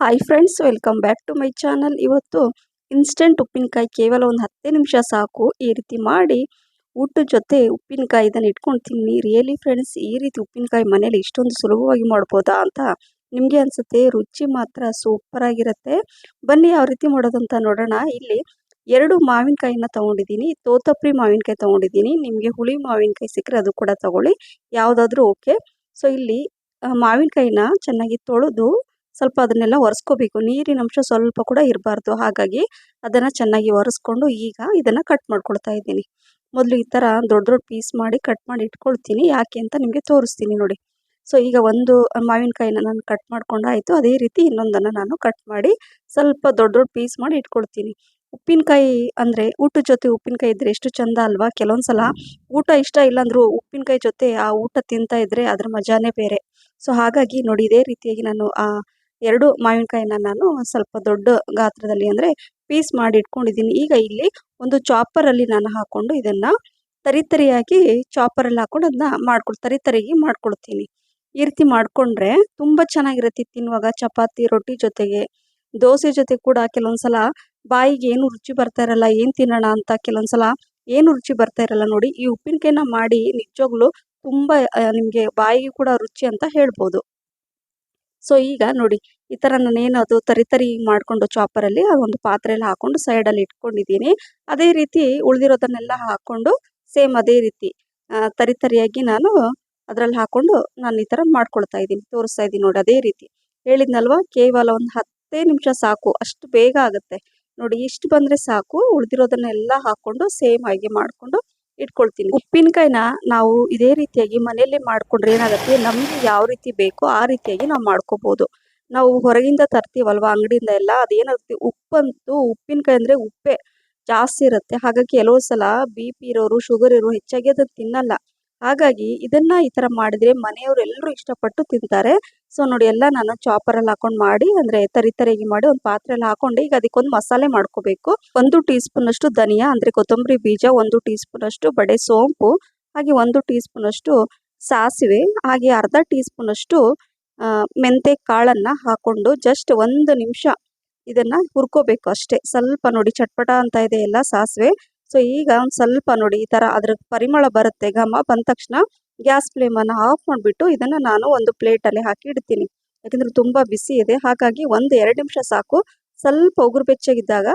Hi friends, welcome back to my channel. ಇವತ್ತು instant ಉಪ್ಪಿನಕಾಯಿ ಕೇವಲ ಒಂದು 10 ನಿಮಿಷ ಸಾಕು. ಈ ರೀತಿ ಮಾಡಿ ಊಟದ ಜೊತೆ ಉಪ್ಪಿನಕಾಯಿ ಇದನ್ನು ಇಟ್ಕೊಂಡು ತಿನ್ನಿ. ರಿಯಲಿ ಫ್ರೆಂಡ್ಸ್, ಈ ರೀತಿ ಉಪ್ಪಿನಕಾಯಿ ಮನೇಲಿ ಇಷ್ಟೊಂದು ಸುಲಭವಾಗಿ ಮಾಡ್ಬೋದಾ ಅಂತ ನಿಮಗೆ ಅನಿಸುತ್ತೆ. ರುಚಿ ಮಾತ್ರ ಸೂಪರ್ ಆಗಿರುತ್ತೆ. ಬನ್ನಿ ಯಾವ ರೀತಿ ಮಾಡೋದಂತ ನೋಡೋಣ. ಇಲ್ಲಿ 2 ಮಾವಿನಕಾಯಿನ ತೊಗೊಂಡಿದ್ದೀನಿ. ತೋತಪ್ರಿ ಮಾವಿನಕಾಯಿ ತೊಗೊಂಡಿದ್ದೀನಿ. ನಿಮಗೆ ಹುಳಿ ಮಾವಿನಕಾಯಿ ಸಿಕ್ಕರೆ ಅದು ಕೂಡ ತಗೊಳ್ಳಿ, ಯಾವುದಾದ್ರೂ ಓಕೆ. ಸೊ ಇಲ್ಲಿ ಮಾವಿನಕಾಯಿನ ಚೆನ್ನಾಗಿ ತೊಳೆದು ಸ್ವಲ್ಪ ಅದನ್ನೆಲ್ಲ ಒರೆಸ್ಕೋಬೇಕು. ನೀರಿನ ಅಂಶ ಸ್ವಲ್ಪ ಕೂಡ ಇರಬಾರ್ದು. ಹಾಗಾಗಿ ಅದನ್ನು ಚೆನ್ನಾಗಿ ಒರೆಸ್ಕೊಂಡು ಈಗ ಇದನ್ನು ಕಟ್ ಮಾಡ್ಕೊಳ್ತಾ ಇದ್ದೀನಿ. ಮೊದಲು ಈ ಥರ ದೊಡ್ಡ ದೊಡ್ಡ ಪೀಸ್ ಮಾಡಿ ಕಟ್ ಮಾಡಿ ಇಟ್ಕೊಳ್ತೀನಿ. ಯಾಕೆ ಅಂತ ನಿಮಗೆ ತೋರಿಸ್ತೀನಿ ನೋಡಿ. ಸೊ ಈಗ ಒಂದು ಮಾವಿನಕಾಯಿನ ನಾನು ಕಟ್ ಮಾಡ್ಕೊಂಡಾಯಿತು. ಅದೇ ರೀತಿ ಇನ್ನೊಂದನ್ನು ನಾನು ಕಟ್ ಮಾಡಿ ಸ್ವಲ್ಪ ದೊಡ್ಡ ದೊಡ್ಡ ಪೀಸ್ ಮಾಡಿ ಇಟ್ಕೊಳ್ತೀನಿ. ಉಪ್ಪಿನಕಾಯಿ ಅಂದರೆ ಊಟದ ಜೊತೆ ಉಪ್ಪಿನಕಾಯಿ ಇದ್ದರೆ ಎಷ್ಟು ಚಂದ ಅಲ್ವಾ. ಕೆಲವೊಂದು ಸಲ ಊಟ ಇಷ್ಟ ಇಲ್ಲಾಂದ್ರೂ ಉಪ್ಪಿನಕಾಯಿ ಜೊತೆ ಆ ಊಟ ತಿಂತಾ ಇದ್ದರೆ ಅದ್ರ ಮಜಾನೇ ಬೇರೆ. ಸೊ ಹಾಗಾಗಿ ನೋಡಿ, ಇದೇ ರೀತಿಯಾಗಿ ನಾನು 2 ಮಾವಿನಕಾಯಿನ ನಾನು ಸ್ವಲ್ಪ ದೊಡ್ಡ ಗಾತ್ರದಲ್ಲಿ ಅಂದರೆ ಪೀಸ್ ಮಾಡಿ ಇಟ್ಕೊಂಡಿದ್ದೀನಿ. ಈಗ ಇಲ್ಲಿ ಒಂದು ಚಾಪರಲ್ಲಿ ನಾನು ಹಾಕ್ಕೊಂಡು ಇದನ್ನು ತರಿಯಾಗಿ ಚಾಪರಲ್ಲಿ ಹಾಕ್ಕೊಂಡು ಅದನ್ನ ತರಿಯಾಗಿ ಮಾಡ್ಕೊಳ್ತೀನಿ. ಈ ರೀತಿ ಮಾಡಿಕೊಂಡ್ರೆ ತುಂಬ ಚೆನ್ನಾಗಿರುತ್ತೆ ತಿನ್ನುವಾಗ. ಚಪಾತಿ, ರೊಟ್ಟಿ ಜೊತೆಗೆ, ದೋಸೆ ಜೊತೆ ಕೂಡ ಕೆಲವೊಂದು ಸಲ ಬಾಯಿಗೆ ಏನು ರುಚಿ ಬರ್ತಾ ಇರಲ್ಲ, ಏನು ತಿನ್ನೋಣ ಅಂತ ಕೆಲವೊಂದು ಸಲ ಏನು ರುಚಿ ಬರ್ತಾ ಇರಲ್ಲ. ನೋಡಿ, ಈ ಉಪ್ಪಿನಕಾಯಿನ ಮಾಡಿ ನಿಜವಾಗ್ಲೂ ತುಂಬ ನಿಮಗೆ ಬಾಯಿಗೆ ಕೂಡ ರುಚಿ ಅಂತ ಹೇಳ್ಬೋದು. ಸೊ ಈಗ ನೋಡಿ, ಈ ಥರ ನಾನೇನು ಅದು ತರಿ ಮಾಡಿಕೊಂಡು ಚಾಪರಲ್ಲಿ ಒಂದು ಪಾತ್ರೆಯಲ್ಲಿ ಹಾಕ್ಕೊಂಡು ಸೈಡಲ್ಲಿ ಇಟ್ಕೊಂಡಿದ್ದೀನಿ. ಅದೇ ರೀತಿ ಉಳಿದಿರೋದನ್ನೆಲ್ಲ ಹಾಕ್ಕೊಂಡು ಸೇಮ್ ಅದೇ ರೀತಿ ತರಿಯಾಗಿ ನಾನು ಅದರಲ್ಲಿ ಹಾಕ್ಕೊಂಡು ನಾನು ಈ ಥರ ಮಾಡ್ಕೊಳ್ತಾ ಇದ್ದೀನಿ, ತೋರಿಸ್ತಾ ಇದ್ದೀನಿ ನೋಡಿ. ಅದೇ ರೀತಿ ಹೇಳಿದ್ನಲ್ವ, ಕೇವಲ ಒಂದು 10 ನಿಮಿಷ ಸಾಕು, ಅಷ್ಟು ಬೇಗ ಆಗುತ್ತೆ ನೋಡಿ. ಇಷ್ಟು ಬಂದರೆ ಸಾಕು. ಉಳಿದಿರೋದನ್ನೆಲ್ಲ ಹಾಕ್ಕೊಂಡು ಸೇಮ್ ಆಗಿ ಮಾಡಿಕೊಂಡು ಇಟ್ಕೊಳ್ತೀನಿ. ಉಪ್ಪಿನಕಾಯಿನ ನಾವು ಇದೇ ರೀತಿಯಾಗಿ ಮನೆಯಲ್ಲೇ ಮಾಡಿಕೊಂಡ್ರೆ ಏನಾಗುತ್ತೆ, ನಮಗೆ ಯಾವ ರೀತಿ ಬೇಕೋ ಆ ರೀತಿಯಾಗಿ ನಾವು ಮಾಡ್ಕೋಬೋದು. ನಾವು ಹೊರಗಿಂದ ತರ್ತೀವಲ್ವ ಅಂಗಡಿಯಿಂದ ಎಲ್ಲ, ಅದೇನಾಗುತ್ತೆ ಉಪ್ಪಂತೂ ಉಪ್ಪಿನಕಾಯಿ ಅಂದರೆ ಉಪ್ಪೇ ಜಾಸ್ತಿ ಇರುತ್ತೆ. ಹಾಗಾಗಿ ಕೆಲವು ಸಲ BP ಇರೋರು, ಶುಗರ್ ಇರೋರು ಹೆಚ್ಚಾಗಿ ಅದನ್ನು ತಿನ್ನಲ್ಲ. ಹಾಗಾಗಿ ಇದನ್ನು ಈ ಥರ ಮಾಡಿದರೆ ಮನೆಯವರು ಎಲ್ಲರೂ ಇಷ್ಟಪಟ್ಟು ತಿಂತಾರೆ. ಸೊ ನೋಡಿ, ಎಲ್ಲ ನಾನು ಚಾಪರಲ್ಲಿ ಹಾಕೊಂಡು ಮಾಡಿ ಅಂದರೆ ತರಿಯಾಗಿ ಮಾಡಿ ಒಂದು ಪಾತ್ರೆಯಲ್ಲಿ ಹಾಕ್ಕೊಂಡು ಈಗ ಅದಕ್ಕೊಂದು ಮಸಾಲೆ ಮಾಡ್ಕೋಬೇಕು. 1 ಟೀ ಸ್ಪೂನಷ್ಟು ಧನಿಯಾ ಅಂದರೆ ಕೊತ್ತಂಬರಿ ಬೀಜ, 1 ಟೀ ಸ್ಪೂನಷ್ಟು ಬಡೆ ಸೋಂಪು, ಹಾಗೆ 1 ಟೀ ಸ್ಪೂನಷ್ಟು ಸಾಸಿವೆ, ಹಾಗೆ ಅರ್ಧ ಟೀ ಸ್ಪೂನಷ್ಟು ಮೆಂತೆ ಕಾಳನ್ನು ಹಾಕ್ಕೊಂಡು ಜಸ್ಟ್ 1 ನಿಮಿಷ ಇದನ್ನು ಹುರ್ಕೋಬೇಕು ಅಷ್ಟೇ. ಸ್ವಲ್ಪ ನೋಡಿ, ಚಟ್ಪಟ ಅಂತ ಇದೆ ಎಲ್ಲ ಸಾಸಿವೆ. ಸೊ ಈಗ ಒಂದು ಸ್ವಲ್ಪ ನೋಡಿ, ಈ ಥರ ಅದ್ರ ಪರಿಮಳ ಬರುತ್ತೆ, ಘಮ ಬಂದ ತಕ್ಷಣ ಗ್ಯಾಸ್ ಫ್ಲೇಮನ್ನು ಆಫ್ ಮಾಡಿಬಿಟ್ಟು ಇದನ್ನು ನಾನು ಒಂದು ಪ್ಲೇಟಲ್ಲಿ ಹಾಕಿ ಇಡ್ತೀನಿ. ಯಾಕೆಂದರೆ ತುಂಬ ಬಿಸಿ ಇದೆ. ಹಾಗಾಗಿ 1-2 ನಿಮಿಷ ಸಾಕು. ಸ್ವಲ್ಪ ಉಗುರು ಬೆಚ್ಚಗಿದ್ದಾಗ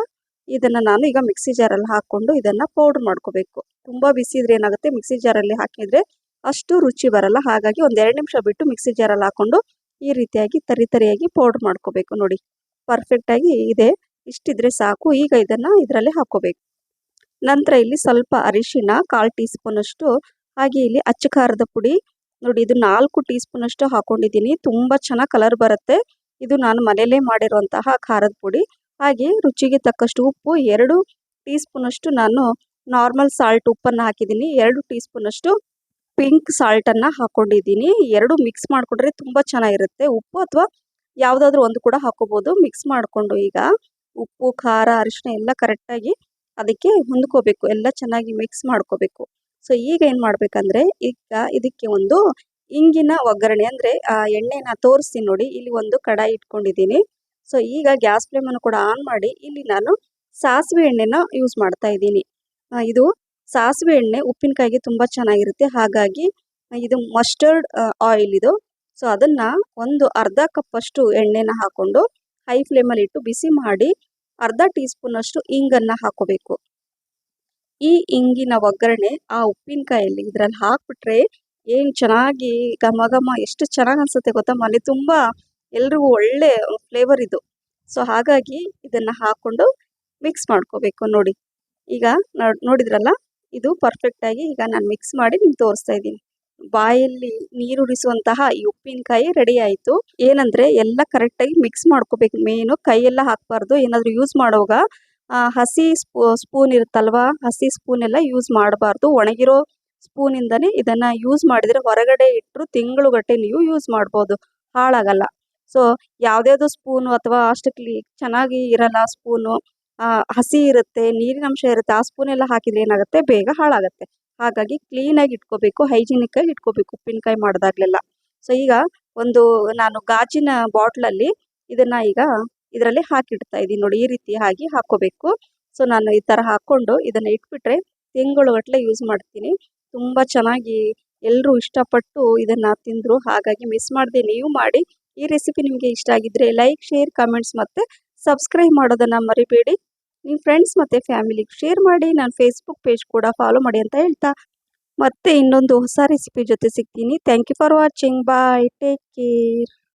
ಇದನ್ನು ನಾನು ಈಗ ಮಿಕ್ಸಿ ಜಾರಲ್ಲಿ ಹಾಕ್ಕೊಂಡು ಇದನ್ನು ಪೌಡ್ರ್ ಮಾಡ್ಕೋಬೇಕು. ತುಂಬ ಬಿಸಿ ಇದ್ರೆ ಏನಾಗುತ್ತೆ, ಮಿಕ್ಸಿ ಜಾರಲ್ಲಿ ಹಾಕಿದರೆ ಅಷ್ಟು ರುಚಿ ಬರಲ್ಲ. ಹಾಗಾಗಿ 1-2 ನಿಮಿಷ ಬಿಟ್ಟು ಮಿಕ್ಸಿ ಜಾರಲ್ಲಿ ಹಾಕ್ಕೊಂಡು ಈ ರೀತಿಯಾಗಿ ತರಿಯಾಗಿ ಪೌಡ್ರ್ ಮಾಡ್ಕೋಬೇಕು. ನೋಡಿ, ಪರ್ಫೆಕ್ಟಾಗಿ ಇದೆ. ಇಷ್ಟಿದ್ರೆ ಸಾಕು. ಈಗ ಇದನ್ನು ಇದರಲ್ಲಿ ಹಾಕ್ಕೋಬೇಕು. ನಂತರ ಇಲ್ಲಿ ಸ್ವಲ್ಪ ಅರಿಶಿನ 1/4 ಟೀ ಸ್ಪೂನಷ್ಟು, ಹಾಗೆ ಇಲ್ಲಿ ಅಚ್ಚ ಖಾರದ ಪುಡಿ ನೋಡಿ, ಇದು 4 ಟೀ ಸ್ಪೂನಷ್ಟು ಹಾಕ್ಕೊಂಡಿದ್ದೀನಿ. ತುಂಬ ಚೆನ್ನಾಗಿ ಕಲರ್ ಬರುತ್ತೆ. ಇದು ನಾನು ಮನೆಯಲ್ಲೇ ಮಾಡಿರುವಂತಹ ಖಾರದ ಪುಡಿ. ಹಾಗೆ ರುಚಿಗೆ ತಕ್ಕಷ್ಟು ಉಪ್ಪು, 2 ಟೀ ಸ್ಪೂನಷ್ಟು ನಾನು ನಾರ್ಮಲ್ ಸಾಲ್ಟ್ ಉಪ್ಪನ್ನು ಹಾಕಿದ್ದೀನಿ. 2 ಟೀ ಸ್ಪೂನಷ್ಟು ಪಿಂಕ್ ಸಾಲ್ಟನ್ನು ಹಾಕ್ಕೊಂಡಿದ್ದೀನಿ. 2 ಮಿಕ್ಸ್ ಮಾಡಿಕೊಂಡ್ರೆ ತುಂಬ ಚೆನ್ನಾಗಿರುತ್ತೆ. ಉಪ್ಪು ಅಥವಾ ಯಾವುದಾದ್ರೂ ಒಂದು ಕೂಡ ಹಾಕ್ಕೋಬೋದು. ಮಿಕ್ಸ್ ಮಾಡಿಕೊಂಡು ಈಗ ಉಪ್ಪು, ಖಾರ, ಅರಿಶಿನ ಎಲ್ಲ ಕರೆಕ್ಟಾಗಿ ಅದಕ್ಕೆ ಹೊಂದ್ಕೋಬೇಕು. ಎಲ್ಲ ಚೆನ್ನಾಗಿ ಮಿಕ್ಸ್ ಮಾಡ್ಕೋಬೇಕು. ಸೊ ಈಗ ಏನು ಮಾಡಬೇಕಂದ್ರೆ, ಈಗ ಇದಕ್ಕೆ ಒಂದು ಇಂಗಿನ ಒಗ್ಗರಣೆ ಅಂದರೆ ಎಣ್ಣೆನ ತೋರಿಸ್ತೀನಿ ನೋಡಿ. ಇಲ್ಲಿ ಒಂದು ಕಡಾಯಿ ಇಟ್ಕೊಂಡಿದ್ದೀನಿ. ಸೊ ಈಗ ಗ್ಯಾಸ್ ಫ್ಲೇಮನ್ನು ಕೂಡ ಆನ್ ಮಾಡಿ ಇಲ್ಲಿ ನಾನು ಸಾಸಿವೆ ಎಣ್ಣೆನ ಯೂಸ್ ಮಾಡ್ತಾ ಇದ್ದೀನಿ. ಇದು ಸಾಸಿವೆ ಎಣ್ಣೆ ಉಪ್ಪಿನಕಾಯಿಗೆ ತುಂಬ ಚೆನ್ನಾಗಿರುತ್ತೆ. ಹಾಗಾಗಿ ಇದು ಮಸ್ಟರ್ಡ್ ಆಯಿಲ್ ಇದು. ಸೊ ಅದನ್ನು ಒಂದು ಅರ್ಧ ಕಪ್ಪಷ್ಟು ಎಣ್ಣೆನ ಹಾಕ್ಕೊಂಡು ಹೈ ಫ್ಲೇಮಲ್ಲಿ ಇಟ್ಟು ಬಿಸಿ ಮಾಡಿ ಅರ್ಧ ಟೀ ಸ್ಪೂನಷ್ಟು ಇಂಗನ್ನು ಹಾಕೋಬೇಕು. ಈ ಇಂಗಿನ ಒಗ್ಗರಣೆ ಆ ಉಪ್ಪಿನಕಾಯಲ್ಲಿ ಇದರಲ್ಲಿ ಹಾಕ್ಬಿಟ್ರೆ ಏನು ಚೆನ್ನಾಗಿ ಘಮ ಎಷ್ಟು ಚೆನ್ನಾಗಿ ಅನಿಸುತ್ತೆ ಗೊತ್ತಾ. ಮನೆ ತುಂಬ ಎಲ್ರಿಗೂ ಒಳ್ಳೆ ಫ್ಲೇವರ್ ಇದು. ಸೊ ಹಾಗಾಗಿ ಇದನ್ನು ಹಾಕ್ಕೊಂಡು ಮಿಕ್ಸ್ ಮಾಡ್ಕೋಬೇಕು. ನೋಡಿ, ಈಗ ನೋಡಿದ್ರಲ್ಲ, ಇದು ಪರ್ಫೆಕ್ಟಾಗಿ ಈಗ ನಾನು ಮಿಕ್ಸ್ ಮಾಡಿ ನಿಮ್ಗೆ ತೋರಿಸ್ತಾ ಇದ್ದೀನಿ. ಬಾಯಲ್ಲಿ ನೀರುರಿಸುವಂತಹ ಈ ಉಪ್ಪಿನಕಾಯಿ ರೆಡಿ ಆಯಿತು. ಏನಂದರೆ ಎಲ್ಲ ಕರೆಕ್ಟಾಗಿ ಮಿಕ್ಸ್ ಮಾಡ್ಕೋಬೇಕು. ಮೇನು ಕೈಯೆಲ್ಲ ಹಾಕಬಾರ್ದು. ಏನಾದರೂ ಯೂಸ್ ಮಾಡುವಾಗ ಹಸಿ ಸ್ಪೂನ್ ಇರುತ್ತಲ್ವ, ಹಸಿ ಸ್ಪೂನೆಲ್ಲ ಯೂಸ್ ಮಾಡಬಾರ್ದು. ಒಣಗಿರೋ ಸ್ಪೂನಿಂದನೇ ಇದನ್ನು ಯೂಸ್ ಮಾಡಿದರೆ ಹೊರಗಡೆ ಇಟ್ಟರು ತಿಂಗಳುಗಟ್ಟಲೆ ನೀವು ಯೂಸ್ ಮಾಡ್ಬೋದು, ಹಾಳಾಗಲ್ಲ. ಸೊ ಯಾವುದ್ಯಾವುದೋ ಸ್ಪೂನು ಅಥವಾ ಅಷ್ಟು ಚೆನ್ನಾಗಿ ಇರಲ್ಲ ಸ್ಪೂನು, ಹಸಿ ಇರುತ್ತೆ, ನೀರಿನಂಶ ಇರುತ್ತೆ, ಆ ಸ್ಪೂನೆಲ್ಲ ಹಾಕಿದರೆ ಏನಾಗುತ್ತೆ, ಬೇಗ ಹಾಳಾಗುತ್ತೆ. ಹಾಗಾಗಿ ಕ್ಲೀನಾಗಿ ಇಟ್ಕೋಬೇಕು, ಹೈಜಿನಿಕ್ಕಾಗಿ ಇಟ್ಕೋಬೇಕು ಉಪ್ಪಿನಕಾಯಿ ಮಾಡಿದಾಗಲೆಲ್ಲ. ಸೊ ಈಗ ಒಂದು ನಾನು ಗಾಜಿನ ಬಾಟ್ಲಲ್ಲಿ ಇದನ್ನು ಈಗ ಇದರಲ್ಲಿ ಹಾಕಿಡ್ತಾ ಇದ್ದೀನಿ ನೋಡಿ, ಈ ರೀತಿ ಹಾಕೋಬೇಕು. ಸೊ ನಾನು ಈ ಥರ ಹಾಕ್ಕೊಂಡು ಇದನ್ನು ಇಟ್ಬಿಟ್ರೆ ತಿಂಗಳುಗಟ್ಟಲೆ ಯೂಸ್ ಮಾಡ್ತೀನಿ. ತುಂಬ ಚೆನ್ನಾಗಿ ಎಲ್ಲರೂ ಇಷ್ಟಪಟ್ಟು ಇದನ್ನು ತಿಂದರು. ಹಾಗಾಗಿ ಮಿಸ್ ಮಾಡದೆ ನೀವು ಮಾಡಿ. ಈ ರೆಸಿಪಿ ನಿಮಗೆ ಇಷ್ಟ ಆಗಿದ್ದರೆ ಲೈಕ್, ಶೇರ್, ಕಮೆಂಟ್ಸ್ ಮತ್ತು ಸಬ್ಸ್ಕ್ರೈಬ್ ಮಾಡೋದನ್ನು ಮರಿಬೇಡಿ. ನಿಮ್ಮ ಫ್ರೆಂಡ್ಸ್ ಮತ್ತು ಫ್ಯಾಮಿಲಿಗೆ ಶೇರ್ ಮಾಡಿ. ನನ್ನ ಫೇಸ್ಬುಕ್ ಪೇಜ್ ಕೂಡ ಫಾಲೋ ಮಾಡಿ ಅಂತ ಹೇಳ್ತಾ ಮತ್ತೆ ಇನ್ನೊಂದು ಹೊಸ ರೆಸಿಪಿ ಜೊತೆ ಸಿಗ್ತೀನಿ. Thank you for watching. Bye, take care.